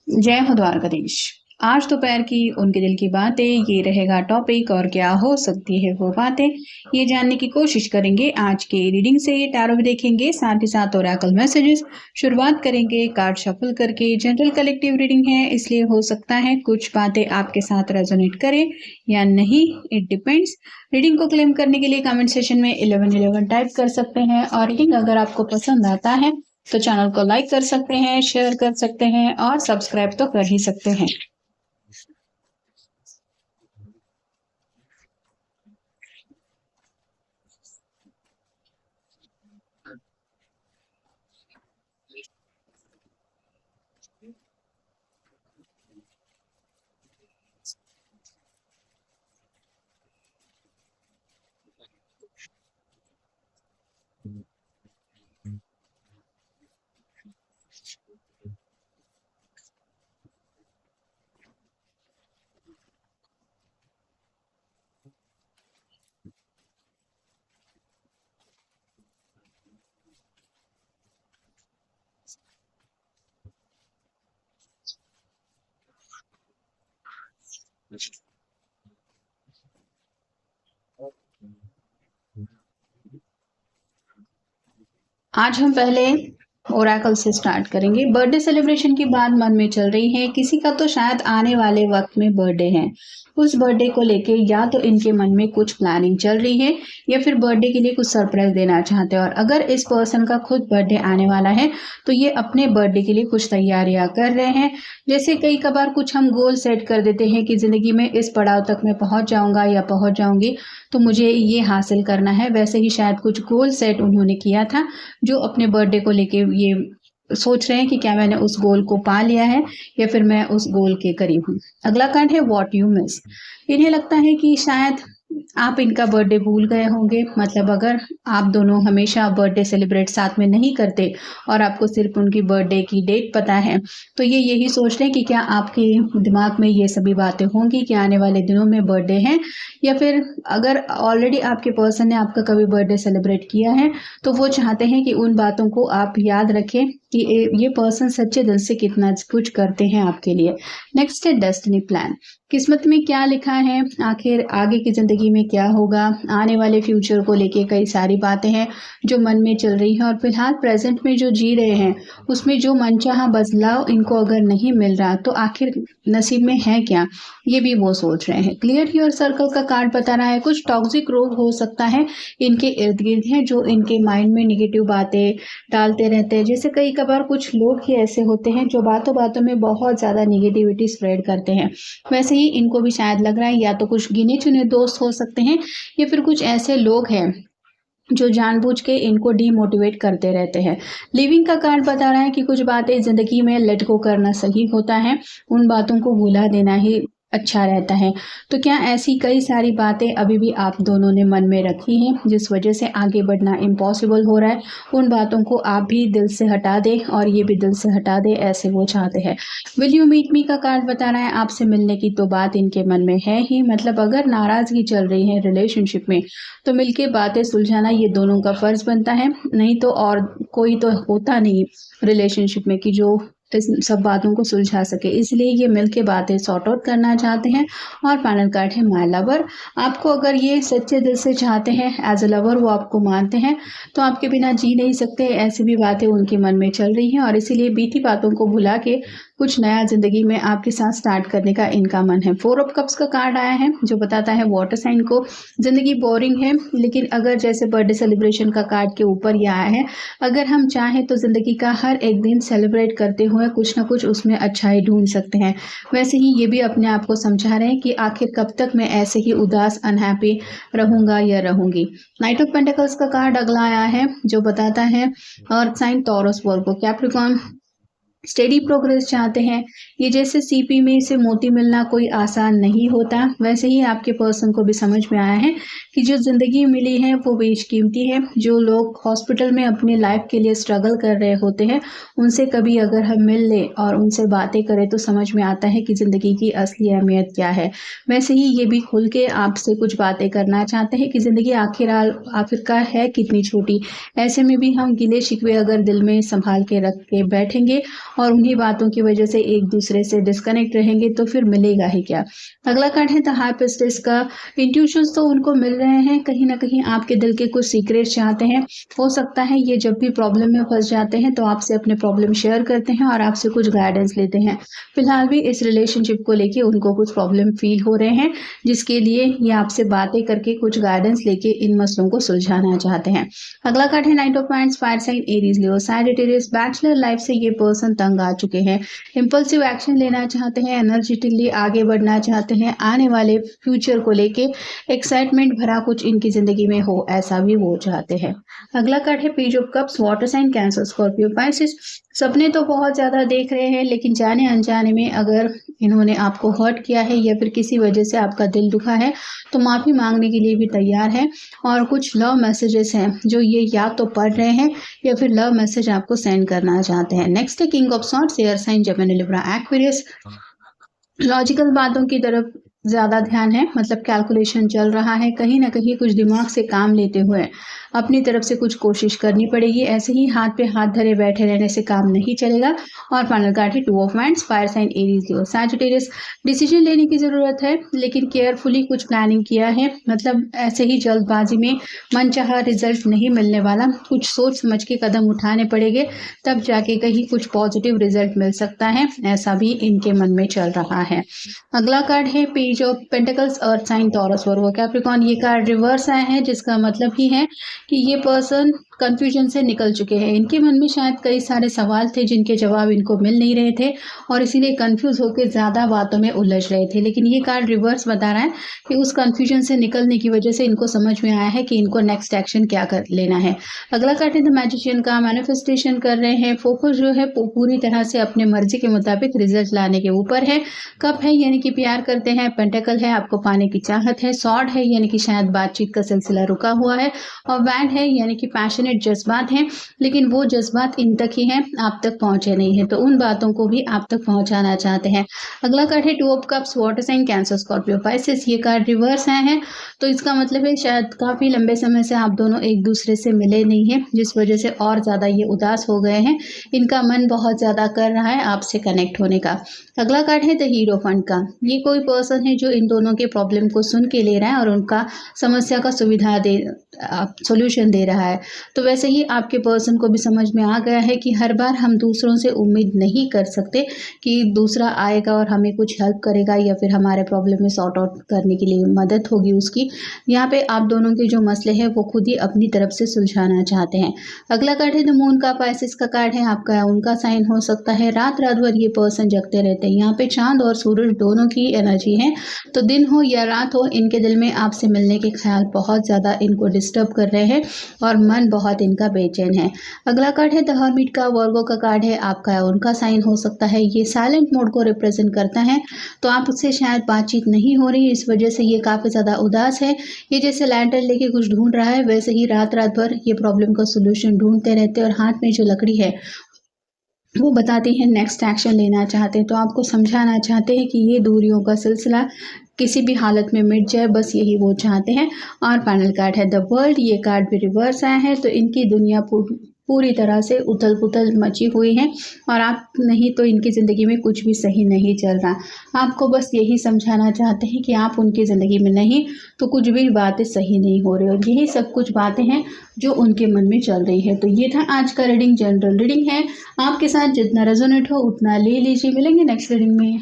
जय हो द्वारकाधीश। आज दोपहर की उनके दिल की बातें ये रहेगा टॉपिक और क्या हो सकती है वो बातें ये जानने की कोशिश करेंगे। आज के रीडिंग से टैरो भी देखेंगे, साथ ही साथ ओरेकल मैसेजेस। शुरुआत करेंगे कार्ड शफल करके। जनरल कलेक्टिव रीडिंग है, इसलिए हो सकता है कुछ बातें आपके साथ रेजोनेट करें या नहीं, इट डिपेंड्स। रीडिंग को क्लेम करने के लिए कमेंट सेशन में 1111 टाइप कर सकते हैं और रीडिंग अगर आपको पसंद आता है तो चैनल को लाइक कर सकते हैं, शेयर कर सकते हैं और सब्सक्राइब तो कर ही सकते हैं। आज हम पहले ओरेकल से स्टार्ट करेंगे। बर्थडे सेलिब्रेशन की बात मन में चल रही है, किसी का तो शायद आने वाले वक्त में बर्थडे है। उस बर्थडे को लेके या तो इनके मन में कुछ प्लानिंग चल रही है या फिर बर्थडे के लिए कुछ सरप्राइज देना चाहते हैं। और अगर इस पर्सन का खुद बर्थडे आने वाला है तो ये अपने बर्थडे के लिए कुछ तैयारियां कर रहे हैं। जैसे कई कबार कुछ हम गोल सेट कर देते हैं कि जिंदगी में इस पड़ाव तक मैं पहुंच जाऊंगा या पहुंच जाऊंगी तो मुझे ये हासिल करना है। वैसे ही शायद कुछ गोल सेट उन्होंने किया था जो अपने बर्थडे को लेके ये सोच रहे हैं कि क्या मैंने उस गोल को पा लिया है या फिर मैं उस गोल के करीब हूँ। अगला कार्ड है व्हाट यू मिस। इन्हें लगता है कि शायद आप इनका बर्थडे भूल गए होंगे। मतलब अगर आप दोनों हमेशा बर्थडे सेलिब्रेट साथ में नहीं करते और आपको सिर्फ उनकी बर्थडे की डेट पता है तो ये यही सोच रहे हैं कि क्या आपके दिमाग में ये सभी बातें होंगी कि आने वाले दिनों में बर्थडे है, या फिर अगर ऑलरेडी आपके पर्सन ने आपका कभी बर्थडे सेलिब्रेट किया है तो वो चाहते हैं कि उन बातों को आप याद रखें कि ये पर्सन सच्चे दिल से कितना कुछ करते हैं आपके लिए। नेक्स्ट है डेस्टिनी प्लान। किस्मत में क्या लिखा है, आखिर आगे की जिंदगी में क्या होगा, आने वाले फ्यूचर को लेके कई सारी बातें हैं जो मन में चल रही हैं। और फिलहाल प्रेजेंट में जो जी रहे हैं उसमें जो मनचाहा बदलाव इनको अगर नहीं मिल रहा तो आखिर नसीब में है क्या, ये भी वो सोच रहे हैं। क्लियर योर सर्कल का कार्ड बता रहा है कुछ टॉक्सिक रोग हो सकता है इनके इर्द गिर्द है जो इनके माइंड में निगेटिव बातें डालते रहते हैं। जैसे कई कबार कुछ लोग ही ऐसे होते हैं जो बातों बातों में बहुत ज्यादा निगेटिविटी स्प्रेड करते हैं। वैसे ही इनको भी शायद लग रहा है या तो कुछ गिने चुने दोस्त हो सकते हैं या फिर कुछ ऐसे लोग हैं जो जानबूझ के इनको डीमोटिवेट करते रहते हैं। लिविंग का कार्ड बता रहा है कि कुछ बातें जिंदगी में लेट गो करना सही होता है, उन बातों को भुला देना ही अच्छा रहता है। तो क्या ऐसी कई सारी बातें अभी भी आप दोनों ने मन में रखी हैं जिस वजह से आगे बढ़ना इम्पॉसिबल हो रहा है, उन बातों को आप भी दिल से हटा दें और ये भी दिल से हटा दे, ऐसे वो चाहते हैं। विल यू मीट मी का कार्ड बता रहा है आपसे मिलने की तो बात इनके मन में है ही। मतलब अगर नाराजगी चल रही है रिलेशनशिप में तो मिलके बातें सुलझाना ये दोनों का फर्ज बनता है। नहीं तो और कोई तो होता नहीं रिलेशनशिप में कि जो इस सब बातों को सुलझा सके, इसलिए ये मिलके बातें सॉर्ट आउट करना चाहते हैं। और फाइनल कार्ड है माय लवर। आपको अगर ये सच्चे दिल से चाहते हैं, एज अ लवर वो आपको मानते हैं तो आपके बिना जी नहीं सकते, ऐसी भी बातें उनके मन में चल रही हैं और इसीलिए बीती बातों को भुला के कुछ नया जिंदगी में आपके साथ स्टार्ट करने का इनका मन है। 4 ऑफ कप्स का कार्ड आया है जो बताता है वाटर साइन को जिंदगी बोरिंग है, लेकिन अगर जैसे बर्थडे सेलिब्रेशन का कार्ड के ऊपर ये आया है, अगर हम चाहें तो जिंदगी का हर एक दिन सेलिब्रेट करते हुए कुछ ना कुछ उसमें अच्छाई ढूंढ सकते हैं। वैसे ही ये भी अपने आप को समझा रहे हैं कि आखिर कब तक मैं ऐसे ही उदास अनहैप्पी रहूंगा या रहूंगी। नाइट ऑफ पेंटिकल्स का कार्ड अगला आया है जो बताता है earth sign Taurus Virgo Capricorn steady progress चाहते हैं। ये जैसे सीपी में से मोती मिलना कोई आसान नहीं होता, वैसे ही आपके पर्सन को भी समझ में आया है कि जो जिंदगी मिली है वो बेशकीमती है। जो लोग हॉस्पिटल में अपनी लाइफ के लिए स्ट्रगल कर रहे होते हैं उनसे कभी अगर हम मिल ले और उनसे बातें करें तो समझ में आता है कि जिंदगी की असली अहमियत क्या है। वैसे ही ये भी खुल के आपसे कुछ बातें करना चाहते हैं कि जिंदगी आखिरकार है कितनी छोटी। ऐसे में भी हम गिले शिकवे अगर दिल में संभाल के रख के बैठेंगे और उन्हीं बातों की वजह से एक दूसरे से डिस्कनेक्ट रहेंगे तो फिर मिलेगा ही क्या। अगला कार्ड है द हाई प्रिस्टेस का। इंट्यूशंस तो उनको मिल रहे हैं, कहीं ना कहीं आपके दिल के कुछ सीक्रेट्स चाहते हैं। हो सकता है ये जब भी प्रॉब्लम में फंस जाते हैं तो आपसे अपने प्रॉब्लम शेयर करते हैं और आपसे कुछ गाइडेंस लेते हैं। फिलहाल भी इस रिलेशनशिप को लेके उनको कुछ प्रॉब्लम फील हो रहे हैं, जिसके लिए ये आपसे बातें करके कुछ गाइडेंस लेके इन मसलों को सुलझाना चाहते हैं। अगला कार्ड है knight of wands, fire sign Aries, Leo, Sagittarius. Bachelor life से ये पर्सन तंग आ चुके हैं, इंपल्सिव एक्शन लेना चाहते हैं, एनर्जेटिकली आगे बढ़ना चाहते हैं, आने वाले फ्यूचर को लेके एक्साइटमेंट भरा कुछ इनकी जिंदगी में हो ऐसा भी वो चाहते हैं। अगला कार्ड है page of cups, water sign, Cancer, Scorpio, Pisces. सपने तो बहुत ज़्यादा देख रहे हैं, लेकिन जाने अनजाने में अगर इन्होंने आपको हर्ट किया है या फिर किसी वजह से आपका दिल दुखा है तो माफ़ी मांगने के लिए भी तैयार है। और कुछ लव मैसेजेस हैं जो ये या तो पढ़ रहे हैं या फिर लव मैसेज आपको सेंड करना चाहते हैं। नेक्स्ट है king of swords, air sign, Gemini, Libra, Aquarius. Logical बातों की तरफ ज़्यादा ध्यान है, मतलब कैलकुलेशन चल रहा है, कहीं ना कहीं कुछ दिमाग से काम लेते हुए अपनी तरफ से कुछ कोशिश करनी पड़ेगी। ऐसे ही हाथ पे हाथ धरे बैठे रहने से काम नहीं चलेगा। और फाइनल कार्ड है two of wands, fire sign, Aries, Leo, Sagittarius. Decision लेने की ज़रूरत है, लेकिन केयरफुली कुछ प्लानिंग किया है, मतलब ऐसे ही जल्दबाजी में मनचाहा रिजल्ट नहीं मिलने वाला, कुछ सोच समझ के कदम उठाने पड़ेंगे, तब जाके कहीं कुछ पॉजिटिव रिजल्ट मिल सकता है, ऐसा भी इनके मन में चल रहा है। अगला कार्ड है page of pentacles, earth sign, Taurus, Virgo, Capricorn. ये कार्ड रिवर्स आया है, जिसका मतलब ही है कि ये पर्सन कंफ्यूजन से निकल चुके हैं। इनके मन में शायद कई सारे सवाल थे जिनके जवाब इनको मिल नहीं रहे थे और इसीलिए कंफ्यूज होकर ज़्यादा बातों में उलझ रहे थे। लेकिन ये कार्ड रिवर्स बता रहा है कि उस कंफ्यूजन से निकलने की वजह से इनको समझ में आया है कि इनको नेक्स्ट एक्शन क्या कर लेना है। अगला कार्ड है द मैजिशियन का। मैनिफेस्टेशन कर रहे हैं, फोकस जो है पूरी तरह से अपने मर्जी के मुताबिक रिजल्ट लाने के ऊपर है। कप है यानी कि प्यार करते हैं, पेंटेकल है आपको पाने की चाहत है, सॉर्ड है यानी कि शायद बातचीत का सिलसिला रुका हुआ है, और वैंड है यानी कि पैशनेट जज्बात हैं, लेकिन वो जज्बात इन तक ही हैं, आप तक पहुंचे नहीं है, तो उन बातों को भी आप तक पहुंचाना चाहते हैं। अगला कार्ड है two of cups, water sign, Cancer, Scorpio, Pisces. ये कार्ड रिवर्स आए हैं, तो इसका मतलब है शायद काफी लंबे समय से आप दोनों एक दूसरे से मिले नहीं है, जिस वजह से और ज्यादा ये उदास हो गए हैं। इनका मन बहुत ज्यादा कर रहा है आपसे कनेक्ट होने का। अगला कार्ड है द हीरो फंड का। ये कोई पर्सन है जो इन दोनों के प्रॉब्लम को सुन के ले रहा है और उनका समस्या का सुविधा दे सॉल्यूशन दे रहा है। तो वैसे ही आपके पर्सन को भी समझ में आ गया है कि हर बार हम दूसरों से उम्मीद नहीं कर सकते कि दूसरा आएगा और हमें कुछ हेल्प करेगा या फिर हमारे प्रॉब्लम में सॉर्ट आउट करने के लिए मदद होगी उसकी। यहाँ पे आप दोनों के जो मसले हैं वो खुद ही अपनी तरफ से सुलझाना चाहते हैं। अगला कार्ड है द मून का। पाइसेस का कार्ड है आपका उनका साइन हो सकता है। रात रात भर ये पर्सन जगते रहते हैं। यहाँ पे चांद और सूरज दोनों की एनर्जी है, तो दिन हो या रात हो इनके दिल में आपसे मिलने के ख्याल बहुत ज़्यादा इनको डिस्टर्ब कर रहे हैं और मन बहुत इनका बेचैन है। अगला कार्ड है द हर्मिट का। वर्गो का कार्ड है आपका उनका साइन हो सकता है। ये साइलेंट मोड को रिप्रेजेंट करता है, तो आप उससे शायद बातचीत नहीं हो रही, इस वजह से ये काफ़ी ज़्यादा उदास है। ये जैसे लैंटर्न लेके कुछ ढूंढ रहा है, वैसे ही रात रात भर ये प्रॉब्लम का सोल्यूशन ढूंढते रहते हैं और हाथ में जो लकड़ी है वो बताती हैं नेक्स्ट एक्शन लेना चाहते हैं, तो आपको समझाना चाहते हैं कि ये दूरियों का सिलसिला किसी भी हालत में मिट जाए, बस यही वो चाहते हैं। और फाइनल कार्ड है द वर्ल्ड। ये कार्ड भी रिवर्स आया है, तो इनकी दुनिया पूरी तरह से उथल पुथल मची हुई है और आप नहीं तो इनकी ज़िंदगी में कुछ भी सही नहीं चल रहा। आपको बस यही समझाना चाहते हैं कि आप उनकी ज़िंदगी में नहीं तो कुछ भी बातें सही नहीं हो रही, और यही सब कुछ बातें हैं जो उनके मन में चल रही है। तो ये था आज का रीडिंग, जनरल रीडिंग है, आपके साथ जितना रेजोनेट हो उतना ले लीजिए। मिलेंगे नेक्स्ट रीडिंग में।